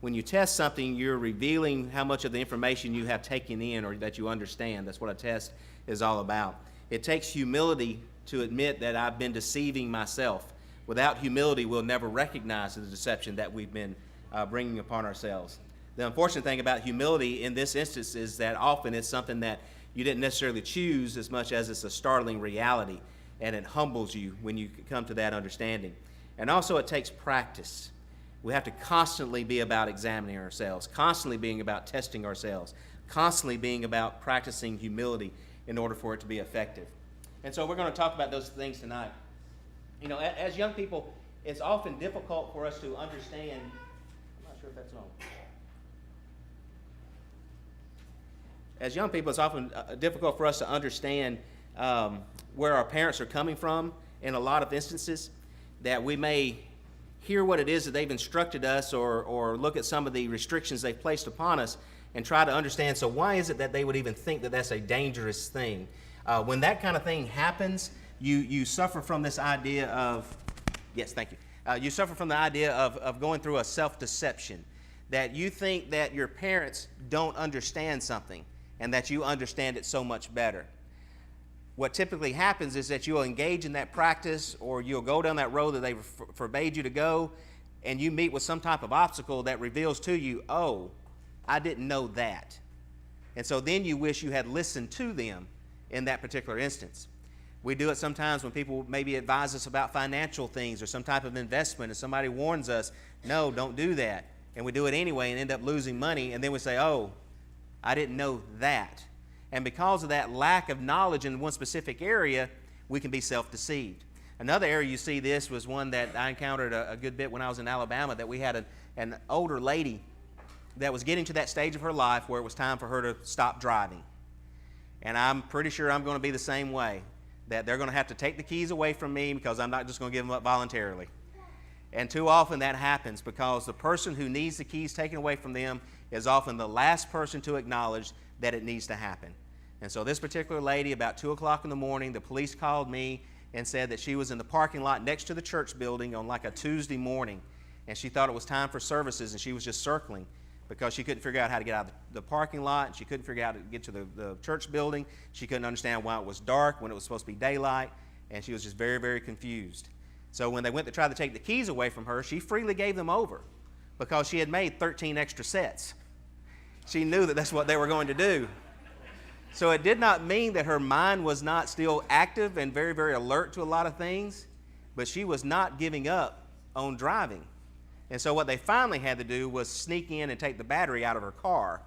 when you test something, you're revealing how much of the information you have taken in or that you understand. That's what a test is all about. It takes humility to admit that I've been deceiving myself. Without humility, we'll never recognize the deception that we've been bringing upon ourselves. The unfortunate thing about humility in this instance is that often it's something that you didn't necessarily choose as much as it's a startling reality, and it humbles you when you come to that understanding. And also it takes practice. We have to constantly be about examining ourselves, constantly being about testing ourselves, constantly being about practicing humility in order for it to be effective. And so we're going to talk about those things tonight. You know, as young people, it's often difficult for us to understand. I'm not sure if that's on. As young people, it's often difficult for us to understand where our parents are coming from in a lot of instances, that we may hear what it is that they've instructed us or look at some of the restrictions they've placed upon us and try to understand, so why is it that they would even think that that's a dangerous thing? When that kind of thing happens, you suffer from this idea of, yes, thank you. You suffer from the idea of going through a self-deception, that you think that your parents don't understand something and that you understand it so much better. What typically happens is that you'll engage in that practice, or you'll go down that road that they forbade you to go, and you meet with some type of obstacle that reveals to you, oh, I didn't know that. And so then you wish you had listened to them in that particular instance. We do it sometimes when people maybe advise us about financial things or some type of investment, and somebody warns us, no, don't do that. And we do it anyway and end up losing money, and then we say, oh, I didn't know that. And because of that lack of knowledge in one specific area, we can be self-deceived. Another area you see this was one that I encountered a good bit when I was in Alabama, that we had an older lady that was getting to that stage of her life where it was time for her to stop driving. And I'm pretty sure I'm going to be the same way, that they're going to have to take the keys away from me because I'm not just going to give them up voluntarily. And too often that happens because the person who needs the keys taken away from them is often the last person to acknowledge that it needs to happen. And so this particular lady, about 2 o'clock in the morning, the police called me and said that she was in the parking lot next to the church building on like a Tuesday morning, and she thought it was time for services, and she was just circling because she couldn't figure out how to get out of the parking lot, and she couldn't figure out how to get to the church building. She couldn't understand why it was dark when it was supposed to be daylight, and she was just very, very confused. So when they went to try to take the keys away from her, she freely gave them over because she had made 13 extra sets. She knew that that's what they were going to do. So it did not mean that her mind was not still active and very, very alert to a lot of things, but she was not giving up on driving. And so what they finally had to do was sneak in and take the battery out of her car.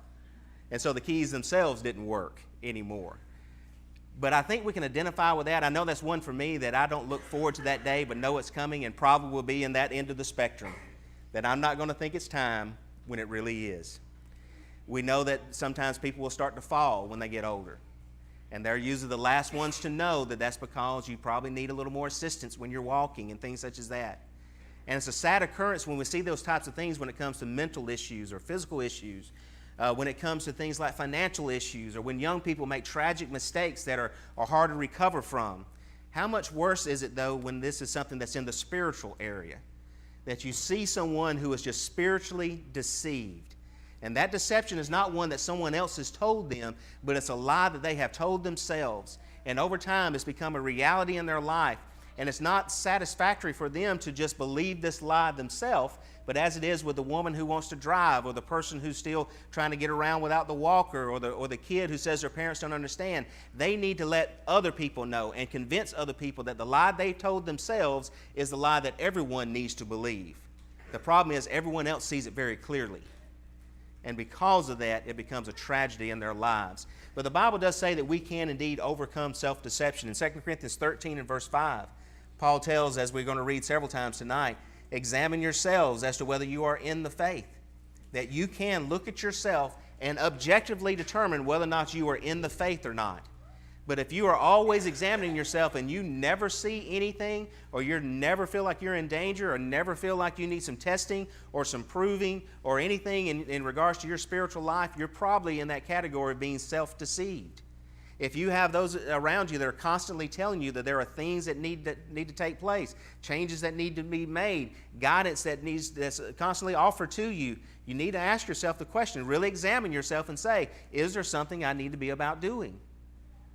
And so the keys themselves didn't work anymore. But I think we can identify with that. I know that's one for me that I don't look forward to that day, but know it's coming and probably will be in that end of the spectrum, that I'm not going to think it's time when it really is. We know that sometimes people will start to fall when they get older. And they're usually the last ones to know that that's because you probably need a little more assistance when you're walking and things such as that. And it's a sad occurrence when we see those types of things when it comes to mental issues or physical issues, when it comes to things like financial issues, or when young people make tragic mistakes that are hard to recover from. How much worse is it, though, when this is something that's in the spiritual area, that you see someone who is just spiritually deceived? And that deception is not one that someone else has told them, but it's a lie that they have told themselves. And over time, it's become a reality in their life. And it's not satisfactory for them to just believe this lie themselves, but as it is with the woman who wants to drive, or the person who's still trying to get around without the walker, or the kid who says their parents don't understand, they need to let other people know and convince other people that the lie they told themselves is the lie that everyone needs to believe. The problem is everyone else sees it very clearly. And because of that, it becomes a tragedy in their lives. But the Bible does say that we can indeed overcome self-deception. In 2 Corinthians 13 and verse 5, Paul tells, as we're going to read several times tonight, examine yourselves as to whether you are in the faith. That you can look at yourself and objectively determine whether or not you are in the faith or not. But if you are always examining yourself and you never see anything, or you never feel like you're in danger, or never feel like you need some testing or some proving or anything in regards to your spiritual life, you're probably in that category of being self-deceived. if you have those around you that are constantly telling you that there are things that need to take place, changes that need to be made, guidance that's constantly offered to you, you need to ask yourself the question, really examine yourself and say, is there something I need to be about doing?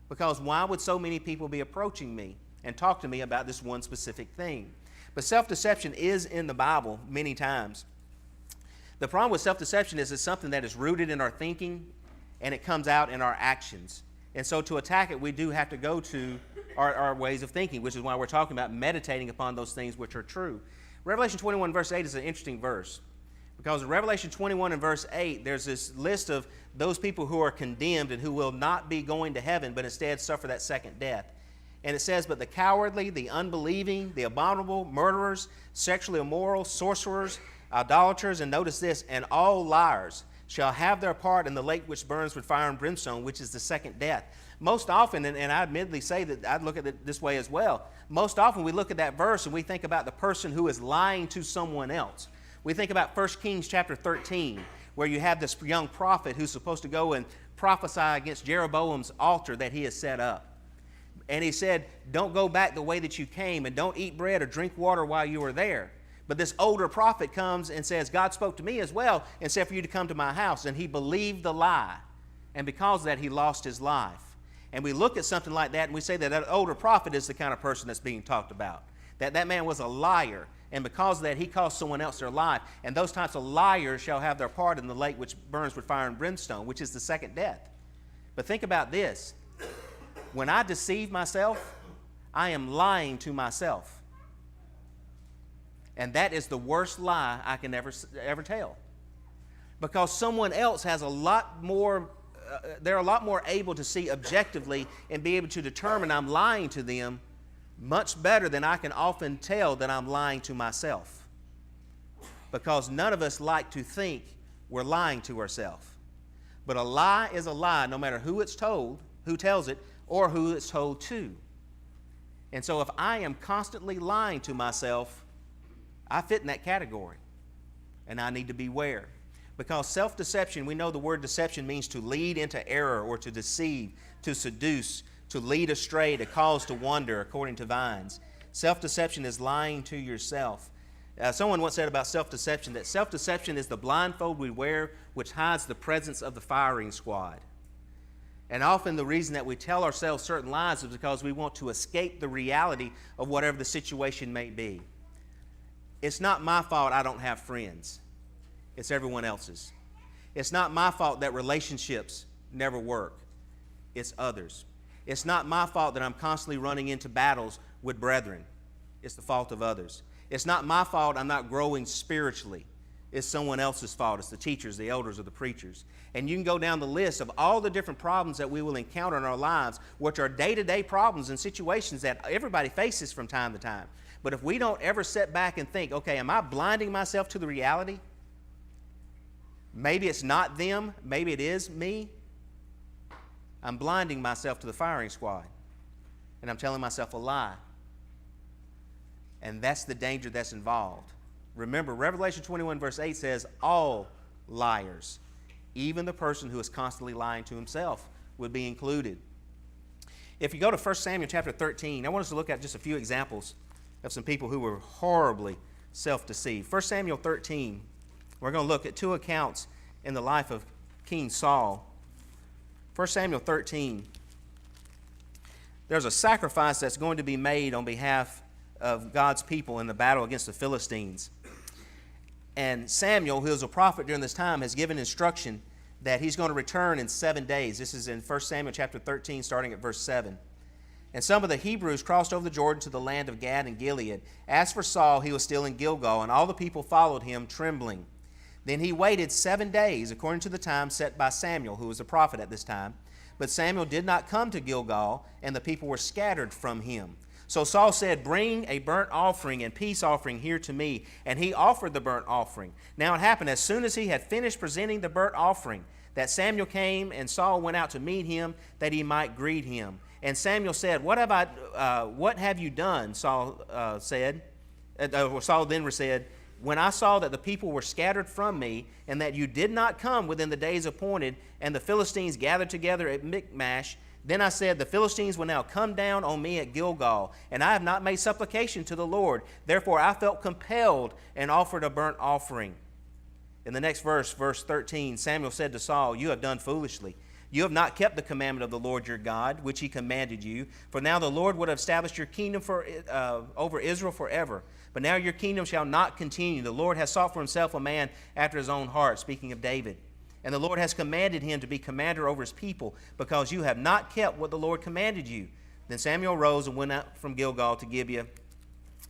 Because why would so many people be approaching me and talk to me about this one specific thing? But self-deception is in the Bible many times. The problem with self-deception is it's something that is rooted in our thinking and it comes out in our actions. And so to attack it, we do have to go to our ways of thinking, which is why we're talking about meditating upon those things which are true. Revelation 21 verse 8 is an interesting verse. Because in Revelation 21 and verse 8, there's this list of those people who are condemned and who will not be going to heaven, but instead suffer that second death. And it says, but the cowardly, the unbelieving, the abominable, murderers, sexually immoral, sorcerers, idolaters, and notice this, and all liars shall have their part in the lake which burns with fire and brimstone, which is the second death. Most often, and I admittedly say that I'd look at it this way as well, most often we look at that verse and we think about the person who is lying to someone else. We think about 1 Kings chapter 13, where you have this young prophet who's supposed to go and prophesy against Jeroboam's altar that he has set up. And he said, don't go back the way that you came, and don't eat bread or drink water while you were there. But this older prophet comes and says, God spoke to me as well and said for you to come to my house. And he believed the lie. And because of that, he lost his life. And we look at something like that and we say that that older prophet is the kind of person that's being talked about. That man was a liar. And because of that, he cost someone else their life. And those types of liars shall have their part in the lake which burns with fire and brimstone, which is the second death. But think about this. When I deceive myself, I am lying to myself. And that is the worst lie I can ever tell. Because someone else has a lot more, they're a lot more able to see objectively and be able to determine I'm lying to them much better than I can often tell that I'm lying to myself. Because none of us like to think we're lying to ourselves. But a lie is a lie no matter who it's told, who tells it, or who it's told to. And so if I am constantly lying to myself, I fit in that category, and I need to beware. Because self-deception, we know the word deception means to lead into error or to deceive, to seduce, to lead astray, to cause to wander, according to Vines. Self-deception is lying to yourself. Someone once said about self-deception that self-deception is the blindfold we wear which hides the presence of the firing squad. And often the reason that we tell ourselves certain lies is because we want to escape the reality of whatever the situation may be. It's not my fault I don't have friends. It's everyone else's. It's not my fault that relationships never work. It's others. It's not my fault that I'm constantly running into battles with brethren. It's the fault of others. It's not my fault I'm not growing spiritually. It's someone else's fault. It's the teachers, the elders, or the preachers. And you can go down the list of all the different problems that we will encounter in our lives, which are day-to-day problems and situations that everybody faces from time to time. But if we don't ever sit back and think, okay, am I blinding myself to the reality? Maybe it's not them. Maybe it is me. I'm blinding myself to the firing squad. And I'm telling myself a lie. And that's the danger that's involved. Remember, Revelation 21 verse 8 says, all liars, even the person who is constantly lying to himself, would be included. If you go to 1 Samuel chapter 13, I want us to look at just a few examples of some people who were horribly self-deceived. 1 Samuel 13, we're going to look at two accounts in the life of King Saul. 1 Samuel 13, there's a sacrifice that's going to be made on behalf of God's people in the battle against the Philistines. And Samuel, who is a prophet during this time, has given instruction that he's going to return in 7 days. This is in 1 Samuel chapter 13, starting at verse 7. And some of the Hebrews crossed over the Jordan to the land of Gad and Gilead. As for Saul, he was still in Gilgal, and all the people followed him, trembling. Then he waited 7 days, according to the time set by Samuel, who was a prophet at this time. But Samuel did not come to Gilgal, and the people were scattered from him. So Saul said, bring a burnt offering and peace offering here to me. And he offered the burnt offering. Now it happened, as soon as he had finished presenting the burnt offering, that Samuel came, and Saul went out to meet him, that he might greet him. And Samuel said, what have you done? Saul said. Saul then said, when I saw that the people were scattered from me, and that you did not come within the days appointed, and the Philistines gathered together at Michmash, Then I said, the Philistines will now come down on me at Gilgal, and I have not made supplication to the Lord. Therefore I felt compelled and offered a burnt offering. In the next verse, verse 13, Samuel said to Saul, you have done foolishly. You have not kept the commandment of the Lord your God, which he commanded you. For now the Lord would have established your kingdom over Israel forever. But now your kingdom shall not continue. The Lord has sought for himself a man after his own heart, speaking of David. And the Lord has commanded him to be commander over his people, because you have not kept what the Lord commanded you. Then Samuel rose and went out from Gilgal to Gibeah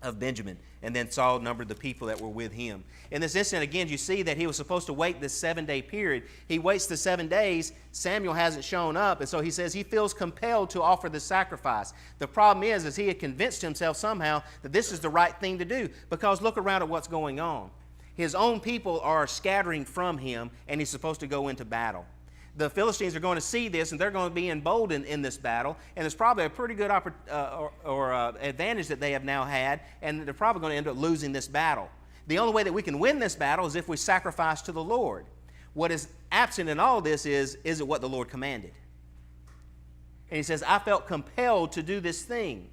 of Benjamin. And then Saul numbered the people that were with him. In this instant, again, you see that he was supposed to wait this 7-day period. He waits the 7 days. Samuel hasn't shown up, and so he says he feels compelled to offer the sacrifice. The problem is he had convinced himself somehow that this is the right thing to do, because look around at what's going on. His own people are scattering from him, and he's supposed to go into battle. The Philistines are going to see this, and they're going to be emboldened in this battle, and it's probably a pretty good advantage that they have now had, and they're probably going to end up losing this battle. The only way that we can win this battle is if we sacrifice to the Lord. What is absent in all this is it what the Lord commanded? And he says, I felt compelled to do this thing.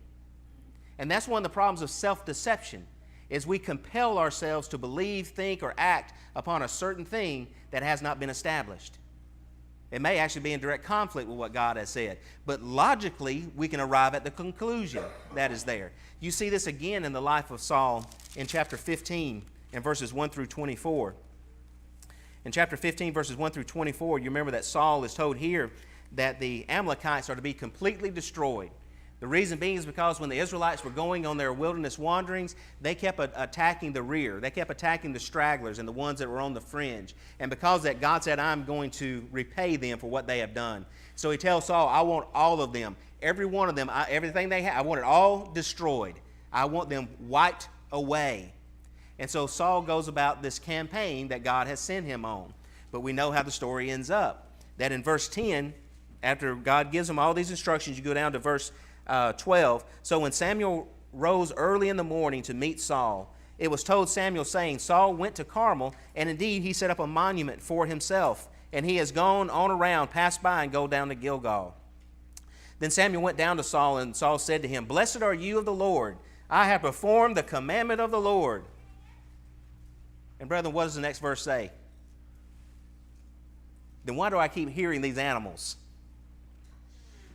And that's one of the problems of self-deception, is we compel ourselves to believe, think, or act upon a certain thing that has not been established. It may actually be in direct conflict with what God has said. But logically, we can arrive at the conclusion that is there. You see this again in the life of Saul in chapter 15 and verses 1 through 24. In chapter 15, verses 1 through 24, you remember that Saul is told here that the Amalekites are to be completely destroyed. The reason being is because when the Israelites were going on their wilderness wanderings, they kept attacking the rear. They kept attacking the stragglers and the ones that were on the fringe. And because of that, God said, I'm going to repay them for what they have done. So he tells Saul, I want all of them, every one of them, everything they have, I want it all destroyed. I want them wiped away. And so Saul goes about this campaign that God has sent him on. But we know how the story ends up. That in verse 10, after God gives him all these instructions, you go down to verse 12. So when Samuel rose early in the morning to meet Saul, it was told Samuel, saying, Saul went to Carmel, and indeed he set up a monument for himself, and he has gone on around, passed by, and go down to Gilgal. Then Samuel went down to Saul, and Saul said to him, Blessed are you of the Lord. I have performed the commandment of the Lord. And brethren, what does the next verse say? Then why do I keep hearing these animals?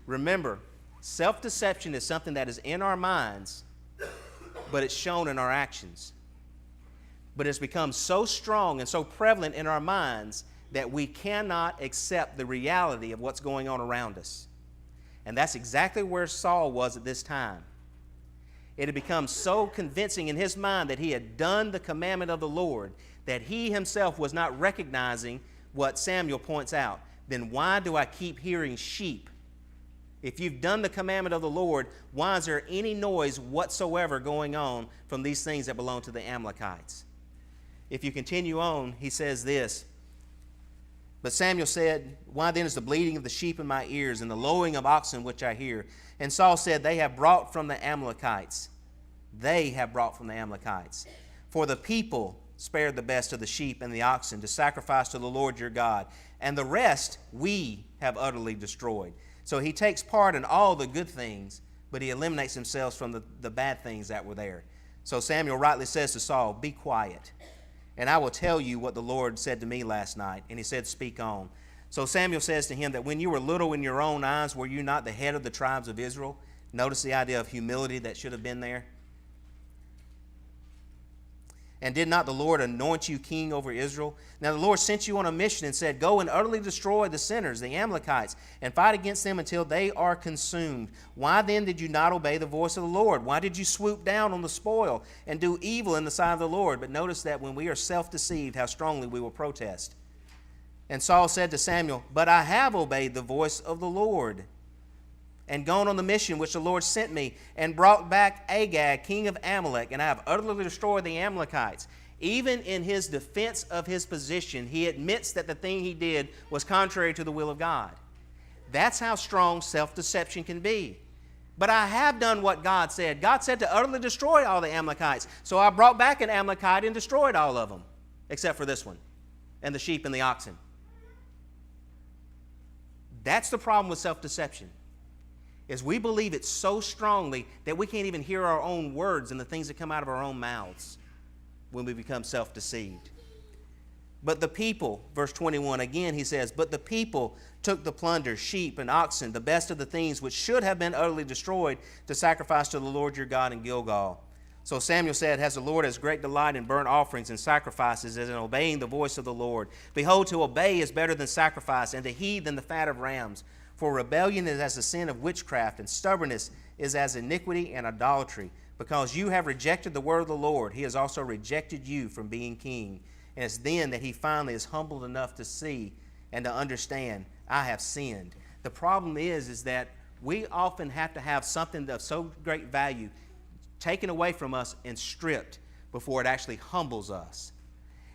Remember, self-deception is something that is in our minds, but it's shown in our actions. But it's become so strong and so prevalent in our minds that we cannot accept the reality of what's going on around us. And that's exactly where Saul was at this time. It had become so convincing in his mind that he had done the commandment of the Lord that he himself was not recognizing what Samuel points out. Then why do I keep hearing sheep? If you've done the commandment of the Lord, why is there any noise whatsoever going on from these things that belong to the Amalekites? If you continue on, he says this, But Samuel said, Why then is the bleating of the sheep in my ears and the lowing of oxen which I hear? And Saul said, They have brought from the Amalekites. They have brought from the Amalekites. For the people spared the best of the sheep and the oxen to sacrifice to the Lord your God, and the rest we have utterly destroyed. So he takes part in all the good things, but he eliminates himself from the bad things that were there. So Samuel rightly says to Saul, Be quiet, and I will tell you what the Lord said to me last night. And he said, Speak on. So Samuel says to him that when you were little in your own eyes, were you not the head of the tribes of Israel? Notice the idea of humility that should have been there. And did not the Lord anoint you king over Israel? Now the Lord sent you on a mission and said, Go and utterly destroy the sinners, the Amalekites, and fight against them until they are consumed. Why then did you not obey the voice of the Lord? Why did you swoop down on the spoil and do evil in the sight of the Lord? But notice that when we are self-deceived, how strongly we will protest. And Saul said to Samuel, But I have obeyed the voice of the Lord, and gone on the mission which the Lord sent me, and brought back Agag, king of Amalek, and I have utterly destroyed the Amalekites. Even in his defense of his position, he admits that the thing he did was contrary to the will of God. That's how strong self-deception can be. But I have done what God said. God said to utterly destroy all the Amalekites. So I brought back an Amalekite and destroyed all of them, except for this one, and the sheep and the oxen. That's the problem with self-deception. is we believe it so strongly that we can't even hear our own words and the things that come out of our own mouths when we become self-deceived. But the people, verse 21, again he says, but the people took the plunder, sheep and oxen, the best of the things which should have been utterly destroyed, to sacrifice to the Lord your God in Gilgal. So Samuel said, as the Lord has great delight in burnt offerings and sacrifices, as in obeying the voice of the Lord. Behold, to obey is better than sacrifice, and to heed than the fat of rams. For rebellion is as the sin of witchcraft, and stubbornness is as iniquity and idolatry. Because you have rejected the word of the Lord, he has also rejected you from being king. And it's then that he finally is humbled enough to see and to understand, I have sinned. The problem is that we often have to have something of so great value taken away from us and stripped before it actually humbles us.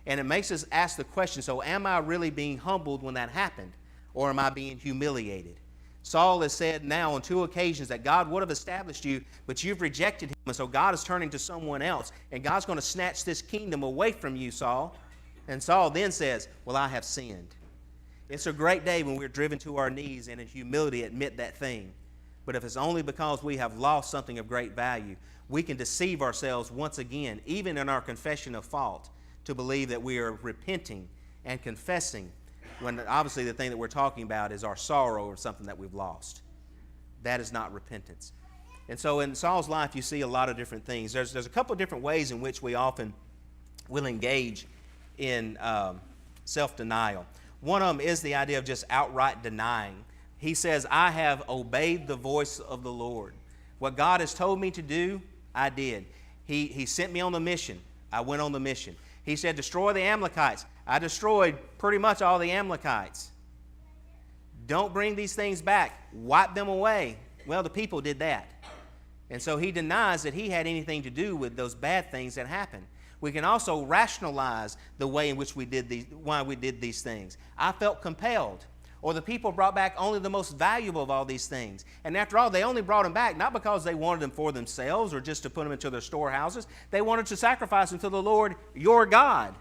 And it makes us ask the question, so am I really being humbled when that happened? Or am I being humiliated? Saul has said now on 2 occasions that God would have established you, but you've rejected him, and so God is turning to someone else, and God's going to snatch this kingdom away from you, Saul. And Saul then says, well, I have sinned. It's a great day when we're driven to our knees and in humility admit that thing. But if it's only because we have lost something of great value, we can deceive ourselves once again, even in our confession of fault, to believe that we are repenting and confessing, when obviously the thing that we're talking about is our sorrow or something that we've lost. That is not repentance. And so in Saul's life, you see a lot of different things. There's a couple of different ways in which we often will engage in self-denial. One of them is the idea of just outright denying. He says, I have obeyed the voice of the Lord. What God has told me to do, I did. He sent me on the mission. I went on the mission. He said, destroy the Amalekites. I destroyed pretty much all the Amalekites. Don't bring these things back. Wipe them away. Well, the people did that. And so he denies that he had anything to do with those bad things that happened. We can also rationalize the way in which why we did these things. I felt compelled. Or the people brought back only the most valuable of all these things. And after all, they only brought them back not because they wanted them for themselves or just to put them into their storehouses. They wanted to sacrifice them to the Lord, your God,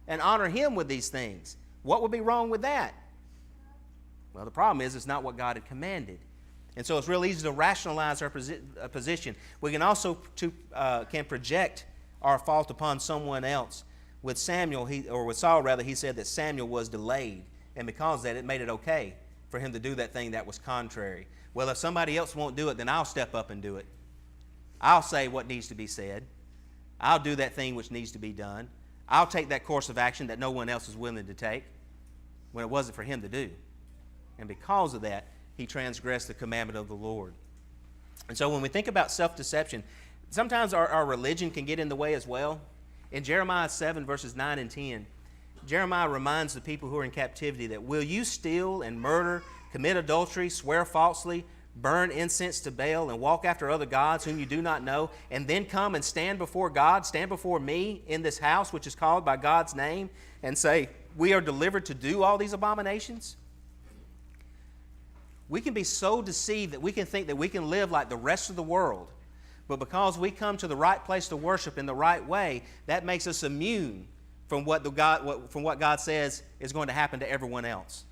and honor him with these things. What would be wrong with that? Well, the problem is it's not what God had commanded. And so it's real easy to rationalize our position. We can also can project our fault upon someone else. With Saul, he said that Samuel was delayed. And because of that, it made it okay for him to do that thing that was contrary. Well, if somebody else won't do it, then I'll step up and do it. I'll say what needs to be said. I'll do that thing which needs to be done. I'll take that course of action that no one else is willing to take when it wasn't for him to do. And because of that, he transgressed the commandment of the Lord. And so when we think about self-deception, sometimes our religion can get in the way as well. In Jeremiah 7, verses 9 and 10, Jeremiah reminds the people who are in captivity that, will you steal and murder, commit adultery, swear falsely, burn incense to Baal, and walk after other gods whom you do not know, and then come and stand before God, stand before me in this house which is called by God's name, and say, we are delivered to do all these abominations? We can be so deceived that we can think that we can live like the rest of the world, but because we come to the right place to worship in the right way, that makes us immune from what God says is going to happen to everyone else.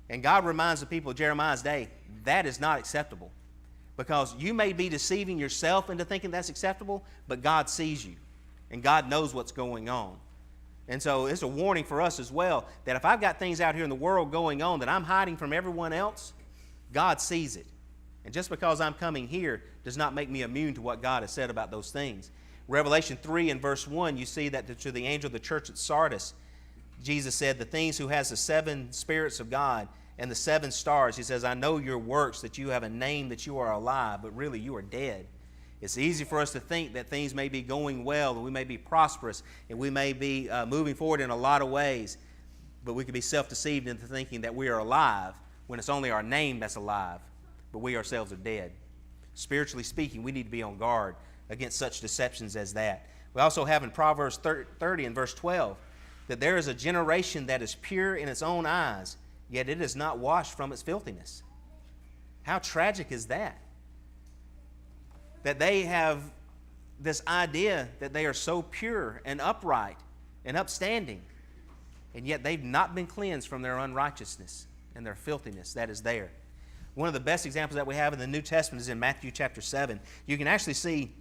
And God reminds the people of Jeremiah's day, that is not acceptable. Because you may be deceiving yourself into thinking that's acceptable, but God sees you. And God knows what's going on. And so it's a warning for us as well, that if I've got things out here in the world going on that I'm hiding from everyone else, God sees it. And just because I'm coming here does not make me immune to what God has said about those things. Revelation 3 and verse 1, you see that to the angel of the church at Sardis, Jesus said, the things who has the 7 spirits of God and the 7 stars, he says, I know your works, that you have a name, that you are alive, but really you are dead. It's easy for us to think that things may be going well, and we may be prosperous, and we may be moving forward in a lot of ways, but we could be self-deceived into thinking that we are alive when it's only our name that's alive, but we ourselves are dead. Spiritually speaking, we need to be on guard against such deceptions as that. We also have in Proverbs 30 and verse 12 that there is a generation that is pure in its own eyes, yet it is not washed from its filthiness. How tragic is that? That they have this idea that they are so pure and upright and upstanding, and yet they've not been cleansed from their unrighteousness and their filthiness that is there. One of the best examples that we have in the New Testament is in Matthew chapter 7. You can actually see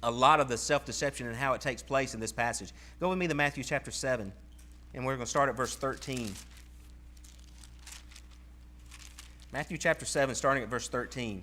a lot of the self-deception and how it takes place in this passage. Go with me to Matthew chapter 7, and we're going to start at verse 13. Matthew chapter 7, starting at verse 13.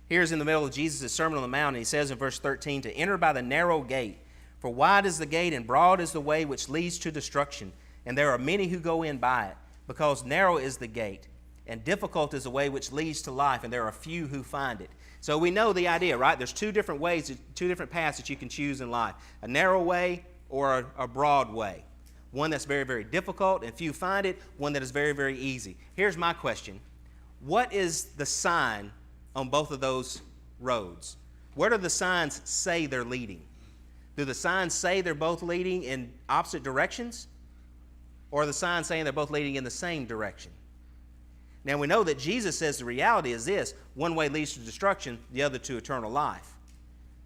Here's in the middle of Jesus' Sermon on the Mount, and he says in verse 13, "To enter by the narrow gate, for wide is the gate and broad is the way which leads to destruction, and there are many who go in by it, because narrow is the gate, and difficult is the way which leads to life, and there are few who find it." So we know the idea, right? There's two different ways, two different paths that you can choose in life. A narrow way or a broad way. One that's very, very difficult, and few find it. One that is very, very easy. Here's my question. What is the sign on both of those roads? Where do the signs say they're leading? Do the signs say they're both leading in opposite directions? Or are the signs saying they're both leading in the same direction? Now we know that Jesus says the reality is this: one way leads to destruction, the other to eternal life.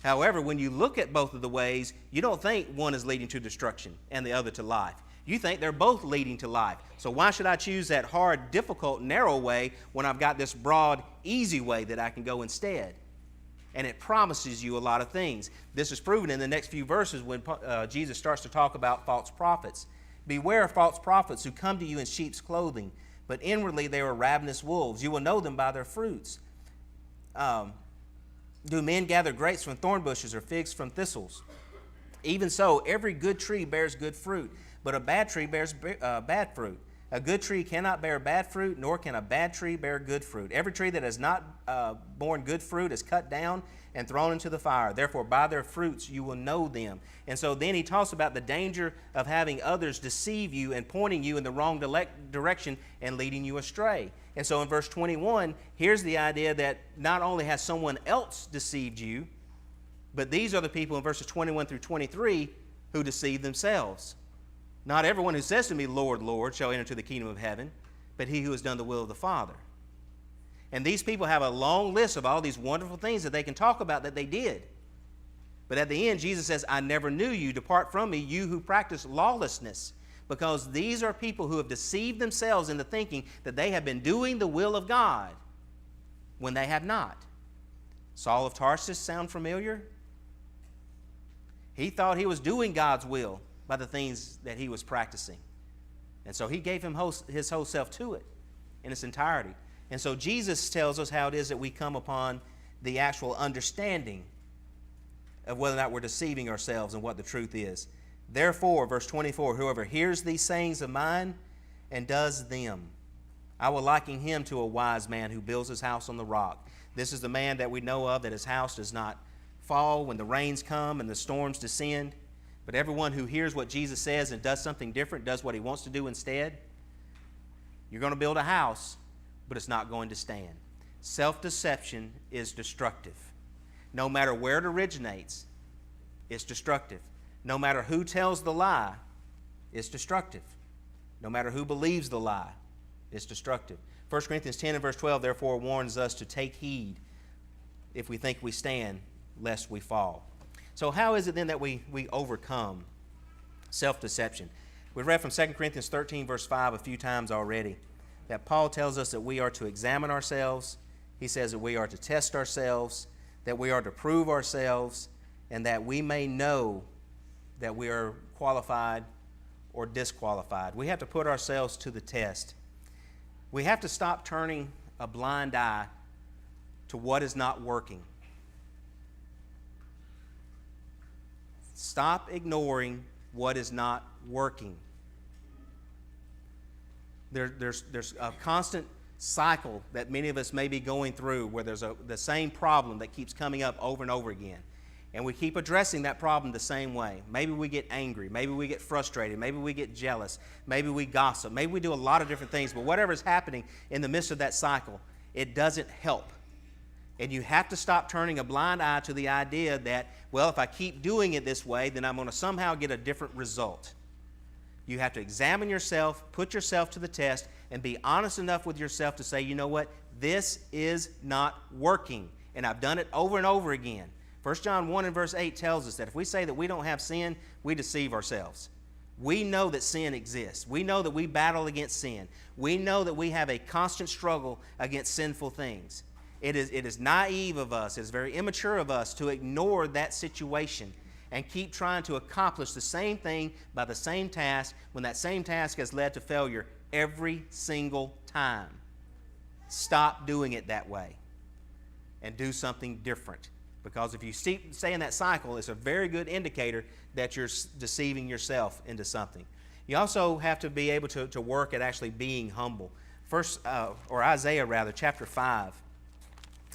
However, when you look at both of the ways, you don't think one is leading to destruction and the other to life. You think they're both leading to life. So why should I choose that hard, difficult, narrow way when I've got this broad, easy way that I can go instead? And it promises you a lot of things. This is proven in the next few verses when Jesus starts to talk about false prophets. "Beware of false prophets who come to you in sheep's clothing, but inwardly they are ravenous wolves. You will know them by their fruits. Do men gather grapes from thorn bushes or figs from thistles? Even so, every good tree bears good fruit, but a bad tree bears bad fruit. A good tree cannot bear bad fruit, nor can a bad tree bear good fruit. Every tree that has not borne good fruit is cut down and thrown into the fire. Therefore, by their fruits you will know them." And so then he talks about the danger of having others deceive you and pointing you in the wrong direction and leading you astray. And so in verse 21, here's the idea that not only has someone else deceived you, but these are the people in verses 21 through 23 who deceive themselves. "Not everyone who says to me, 'Lord, Lord,' shall enter into the kingdom of heaven, but he who has done the will of the Father." And these people have a long list of all these wonderful things that they can talk about that they did. But at the end, Jesus says, "I never knew you. Depart from me, you who practice lawlessness." Because these are people who have deceived themselves into thinking that they have been doing the will of God when they have not. Saul of Tarsus sound familiar? He thought he was doing God's will by the things that he was practicing. And so he gave his whole self to it in its entirety. And so Jesus tells us how it is that we come upon the actual understanding of whether or not we're deceiving ourselves and what the truth is. "Therefore," verse 24, "whoever hears these sayings of mine and does them, I will liken him to a wise man who builds his house on the rock." This is the man that we know of, that his house does not fall when the rains come and the storms descend. But everyone who hears what Jesus says and does something different, does what he wants to do instead, you're going to build a house, but it's not going to stand. Self-deception is destructive. No matter where it originates, it's destructive. No matter who tells the lie, it's destructive. No matter who believes the lie, it's destructive. 1 Corinthians 10 and verse 12 therefore warns us to take heed if we think we stand, lest we fall. So how is it then that we overcome self-deception? We've read from 2 Corinthians 13 verse 5 a few times already that Paul tells us that we are to examine ourselves. He says that we are to test ourselves, that we are to prove ourselves, and that we may know that we are qualified or disqualified. We have to put ourselves to the test. We have to stop turning a blind eye to what is not working. Stop ignoring what is not working. There's a constant cycle that many of us may be going through where there's the same problem that keeps coming up over and over again. And we keep addressing that problem the same way. Maybe we get angry. Maybe we get frustrated. Maybe we get jealous. Maybe we gossip. Maybe we do a lot of different things. But whatever is happening in the midst of that cycle, it doesn't help. And you have to stop turning a blind eye to the idea that, well, if I keep doing it this way, then I'm going to somehow get a different result. You have to examine yourself, put yourself to the test, and be honest enough with yourself to say, you know what, this is not working. And I've done it over and over again. 1 John 1 and verse 8 tells us that if we say that we don't have sin, we deceive ourselves. We know that sin exists. We know that we battle against sin. We know that we have a constant struggle against sinful things. It is naive of us, it is very immature of us to ignore that situation and keep trying to accomplish the same thing by the same task when that same task has led to failure every single time. Stop doing it that way and do something different. Because if you stay in that cycle, it's a very good indicator that you're deceiving yourself into something. You also have to be able to work at actually being humble. Isaiah chapter 5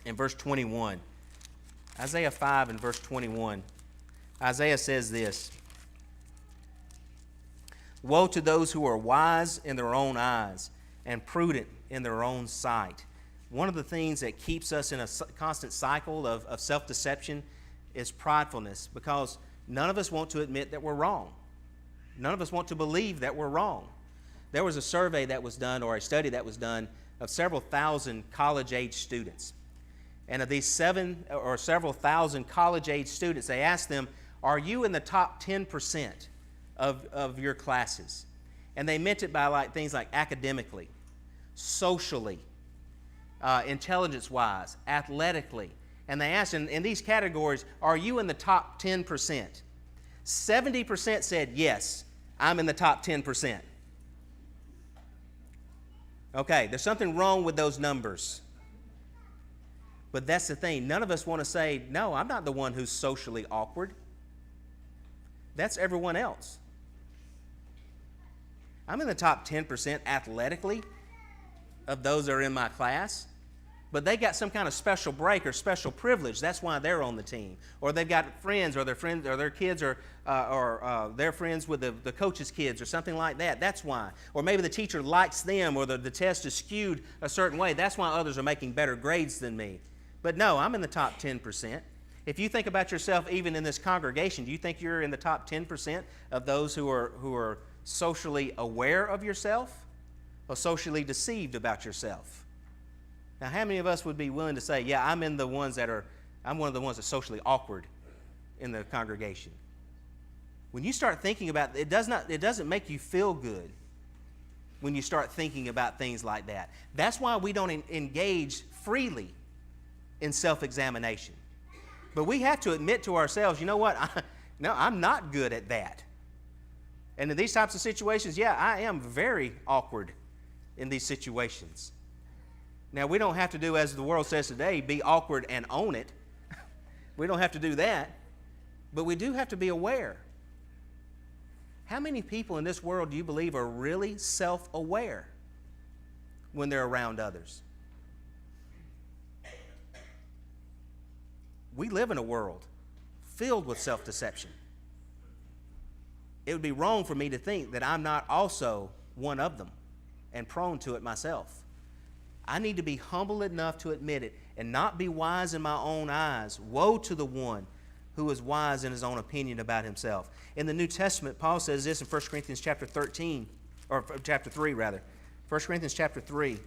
and verse 21. Isaiah 5 and verse 21. Isaiah says this: "Woe to those who are wise in their own eyes and prudent in their own sight." One of the things that keeps us in a constant cycle of self-deception is pridefulness, because none of us want to admit that we're wrong. None of us want to believe that we're wrong. There was a survey that was done, or a study that was done, of several thousand college-age students. And of these several thousand college-age students, they asked them, are you in the top 10% of your classes? And they meant it by things like academically, socially, intelligence-wise, athletically. And they asked, in these categories, are you in the top 10%? 70% said, yes, I'm in the top 10%. Okay, there's something wrong with those numbers. But that's the thing. None of us want to say, no, I'm not the one who's socially awkward. That's everyone else. I'm in the top 10% athletically of those that are in my class, but they got some kind of special break or special privilege. That's why they're on the team. Or they've got friends, or their kids are they're friends with the coach's kids or something like that. That's why. Or maybe the teacher likes them, or the test is skewed a certain way. That's why others are making better grades than me. But no, I'm in the top 10%. If you think about yourself even in this congregation, do you think you're in the top 10% of those who are socially aware of yourself or socially deceived about yourself? Now, how many of us would be willing to say, yeah, I'm one of the ones that's socially awkward in the congregation? When you start thinking about it, it doesn't make you feel good when you start thinking about things like that. That's why we don't engage freely in self-examination. But we have to admit to ourselves, you know what? I'm not good at that. And in these types of situations, yeah, I am very awkward in these situations. Now, we don't have to do, as the world says today, be awkward and own it. We don't have to do that. But we do have to be aware. How many people in this world do you believe are really self-aware when they're around others? We live in a world filled with self-deception. It would be wrong for me to think that I'm not also one of them and prone to it myself. I need to be humble enough to admit it and not be wise in my own eyes. Woe to the one who is wise in his own opinion about himself. In the New Testament, Paul says this in 1 Corinthians chapter 3, 1 Corinthians chapter 3,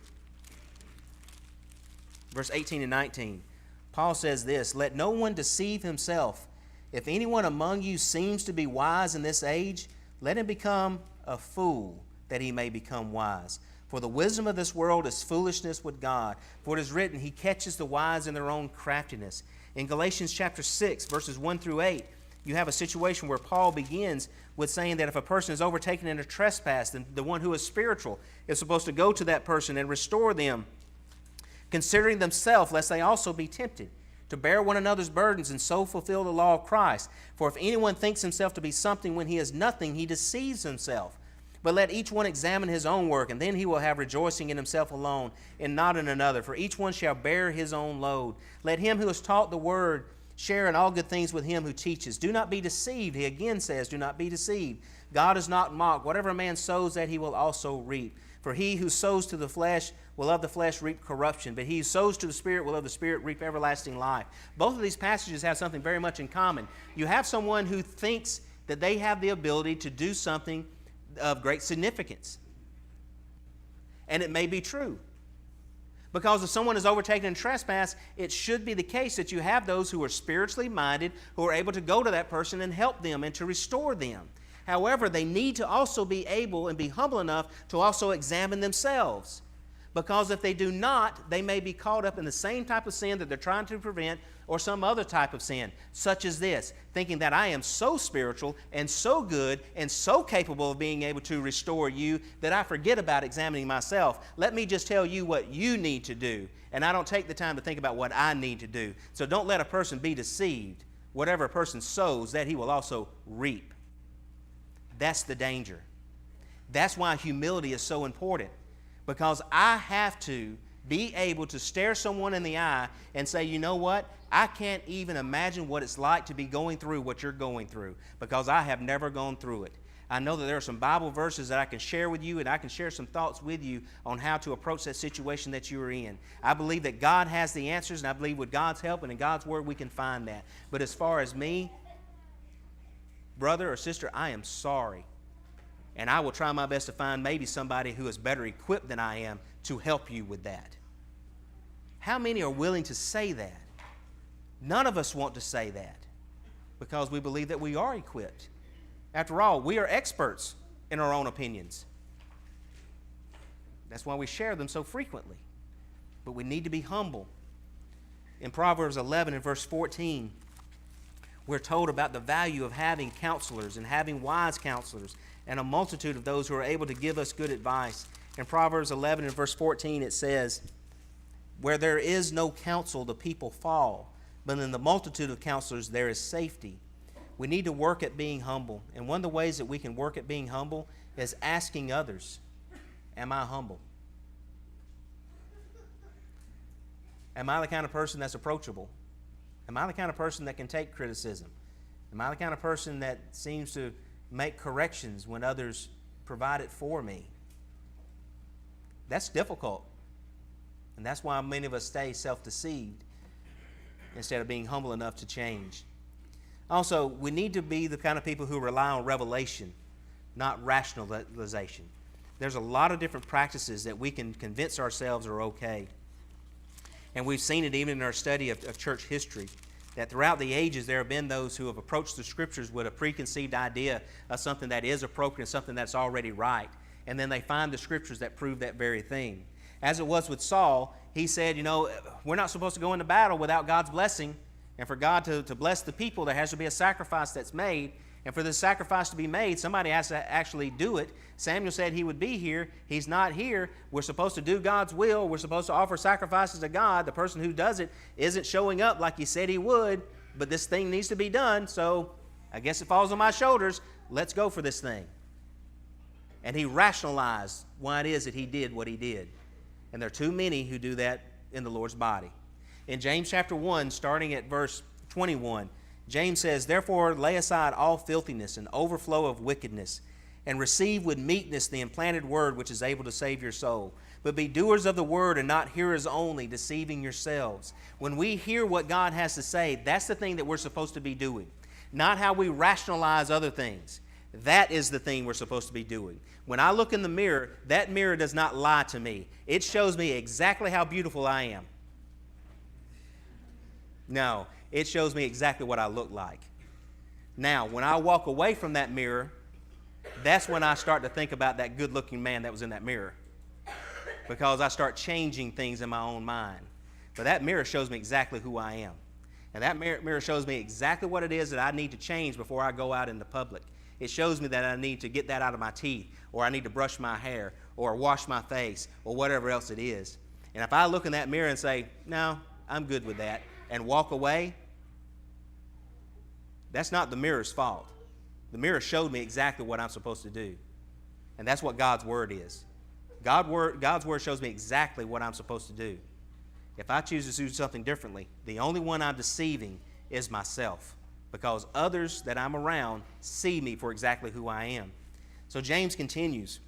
verse 18 and 19. Paul says this: "Let no one deceive himself. If anyone among you seems to be wise in this age, let him become a fool, that he may become wise. For the wisdom of this world is foolishness with God. For it is written, He catches the wise in their own craftiness." In Galatians chapter 6, verses 1 through 8, you have a situation where Paul begins with saying that if a person is overtaken in a trespass, then the one who is spiritual is supposed to go to that person and restore them, considering themselves, lest they also be tempted, to bear one another's burdens and so fulfill the law of Christ. For if anyone thinks himself to be something when he is nothing, he deceives himself. But let each one examine his own work, and then he will have rejoicing in himself alone and not in another. For each one shall bear his own load. Let him who is taught the word share in all good things with him who teaches. Do not be deceived. He again says, do not be deceived. God is not mocked. Whatever a man sows, that he will also reap. For he who sows to the flesh will of the flesh reap corruption, but he who sows to the Spirit will of the Spirit reap everlasting life. Both of these passages have something very much in common. You have someone who thinks that they have the ability to do something of great significance. And it may be true. Because if someone is overtaken in trespass, it should be the case that you have those who are spiritually minded, who are able to go to that person and help them and to restore them. However, they need to also be able and be humble enough to also examine themselves. Because if they do not, they may be caught up in the same type of sin that they're trying to prevent, or some other type of sin, such as this, thinking that I am so spiritual and so good and so capable of being able to restore you that I forget about examining myself. Let me just tell you what you need to do, and I don't take the time to think about what I need to do. So don't let a person be deceived. Whatever a person sows, that he will also reap. That's the danger. That's why humility is so important. Because I have to be able to stare someone in the eye and say, you know what? I can't even imagine what it's like to be going through what you're going through, because I have never gone through it. I know that there are some Bible verses that I can share with you, and I can share some thoughts with you on how to approach that situation that you are in. I believe that God has the answers, and I believe with God's help and in God's Word we can find that. But as far as me, brother or sister, I am sorry. And I will try my best to find maybe somebody who is better equipped than I am to help you with that. How many are willing to say that? None of us want to say that because we believe that we are equipped. After all, we are experts in our own opinions. That's why we share them so frequently. But we need to be humble. In Proverbs 11 and verse 14, we're told about the value of having counselors and having wise counselors, and a multitude of those who are able to give us good advice. In Proverbs 11 and verse 14 it says, where there is no counsel, the people fall, but in the multitude of counselors there is safety. We need to work at being humble. And one of the ways that we can work at being humble is asking others, am I humble? Am I the kind of person that's approachable? Am I the kind of person that can take criticism? Am I the kind of person that seems to make corrections when others provide it for me? That's difficult. And that's why many of us stay self-deceived instead of being humble enough to change. Also, we need to be the kind of people who rely on revelation, not rationalization. There's a lot of different practices that we can convince ourselves are okay. And we've seen it even in our study of church history, that throughout the ages there have been those who have approached the Scriptures with a preconceived idea of something that is appropriate, something that's already right. And then they find the Scriptures that prove that very thing. As it was with Saul, he said, we're not supposed to go into battle without God's blessing. And for God to bless the people, there has to be a sacrifice that's made. And for this sacrifice to be made, somebody has to actually do it. Samuel said he would be here. He's not here. We're supposed to do God's will. We're supposed to offer sacrifices to God. The person who does it isn't showing up like he said he would, but this thing needs to be done, so I guess it falls on my shoulders. Let's go for this thing. And he rationalized why it is that he did what he did. And there are too many who do that in the Lord's body. In James chapter 1, starting at verse 21, James says, therefore lay aside all filthiness and overflow of wickedness, and receive with meekness the implanted word which is able to save your soul. But be doers of the word and not hearers only, deceiving yourselves. When we hear what God has to say, that's the thing that we're supposed to be doing. Not how we rationalize other things. That is the thing we're supposed to be doing. When I look in the mirror, that mirror does not lie to me. It shows me exactly how beautiful I am. No, it shows me exactly what I look like. Now, when I walk away from that mirror, that's when I start to think about that good-looking man that was in that mirror, because I start changing things in my own mind. But that mirror shows me exactly who I am. And that mirror shows me exactly what it is that I need to change before I go out into public. It shows me that I need to get that out of my teeth, or I need to brush my hair, or wash my face, or whatever else it is. And if I look in that mirror and say, no, I'm good with that, and walk away, that's not the mirror's fault. The mirror showed me exactly what I'm supposed to do. And that's what God's Word is. God's Word shows me exactly what I'm supposed to do. If I choose to do something differently, the only one I'm deceiving is myself, because others that I'm around see me for exactly who I am. So James continues,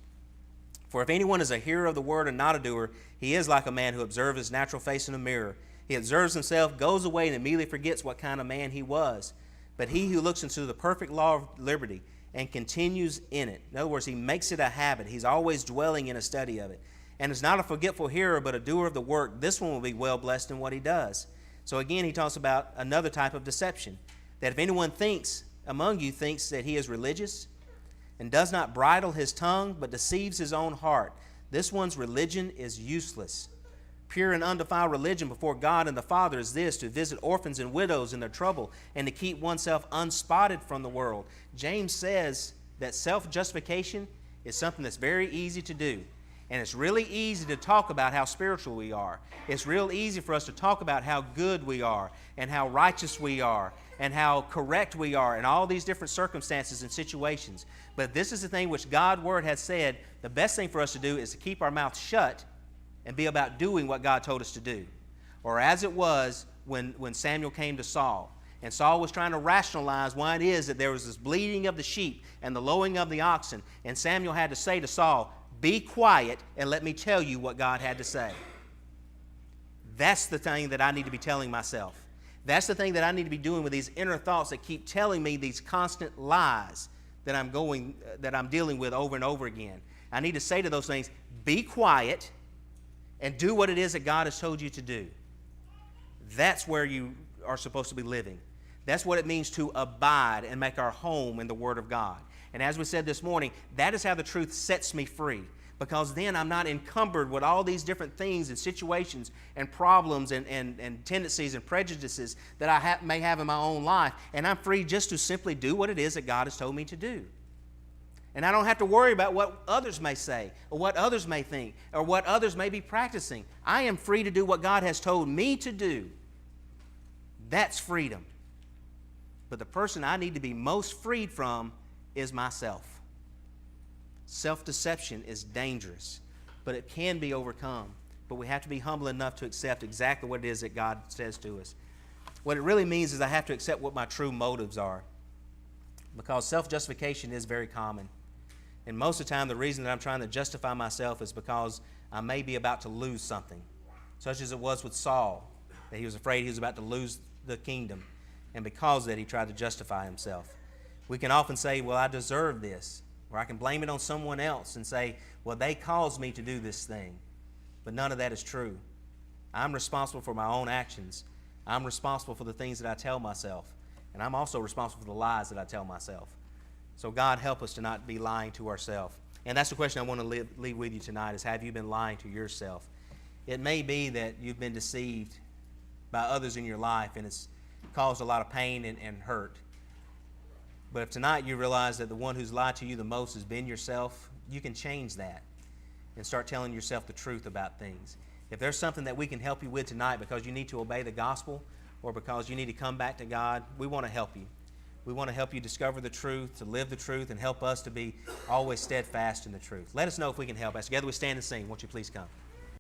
for if anyone is a hearer of the word and not a doer, he is like a man who observes his natural face in a mirror. He observes himself, goes away, and immediately forgets what kind of man he was. But he who looks into the perfect law of liberty and continues in it, in other words, he makes it a habit. He's always dwelling in a study of it. And is not a forgetful hearer, but a doer of the work. This one will be well blessed in what he does. So again, he talks about another type of deception. That if anyone among you thinks that he is religious, and does not bridle his tongue, but deceives his own heart. This one's religion is useless. Pure and undefiled religion before God and the Father is this, to visit orphans and widows in their trouble, and to keep oneself unspotted from the world. James says that self-justification is something that's very easy to do. And it's really easy to talk about how spiritual we are. It's real easy for us to talk about how good we are and how righteous we are and how correct we are in all these different circumstances and situations. But this is the thing which God's Word has said, the best thing for us to do is to keep our mouth shut and be about doing what God told us to do. Or as it was when Samuel came to Saul, and Saul was trying to rationalize why it is that there was this bleating of the sheep and the lowing of the oxen, and Samuel had to say to Saul, be quiet and let me tell you what God had to say. That's the thing that I need to be telling myself. That's the thing that I need to be doing with these inner thoughts that keep telling me these constant lies that I'm dealing with over and over again. I need to say to those things, be quiet and do what it is that God has told you to do. That's where you are supposed to be living. That's what it means to abide and make our home in the Word of God. And as we said this morning, that is how the truth sets me free, because then I'm not encumbered with all these different things and situations and problems and tendencies and prejudices that I may have in my own life, and I'm free just to simply do what it is that God has told me to do. And I don't have to worry about what others may say or what others may think or what others may be practicing. I am free to do what God has told me to do. That's freedom. But the person I need to be most freed from is myself. Self-deception is dangerous, but it can be overcome. But we have to be humble enough to accept exactly what it is that God says to us. What it really means is I have to accept what my true motives are, because self-justification is very common. And most of the time, the reason that I'm trying to justify myself is because I may be about to lose something, such as it was with Saul, that he was afraid he was about to lose the kingdom. And because of that, he tried to justify himself. We can often say, well, I deserve this. Or I can blame it on someone else and say, well, they caused me to do this thing. But none of that is true. I'm responsible for my own actions. I'm responsible for the things that I tell myself. And I'm also responsible for the lies that I tell myself. So God help us to not be lying to ourselves. And that's the question I want to leave with you tonight is, have you been lying to yourself? It may be that you've been deceived by others in your life and it's caused a lot of pain and hurt. But if tonight you realize that the one who's lied to you the most has been yourself, you can change that and start telling yourself the truth about things. If there's something that we can help you with tonight because you need to obey the gospel or because you need to come back to God, we want to help you. We want to help you discover the truth, to live the truth, and help us to be always steadfast in the truth. Let us know if we can help. As together we stand and sing, won't you please come?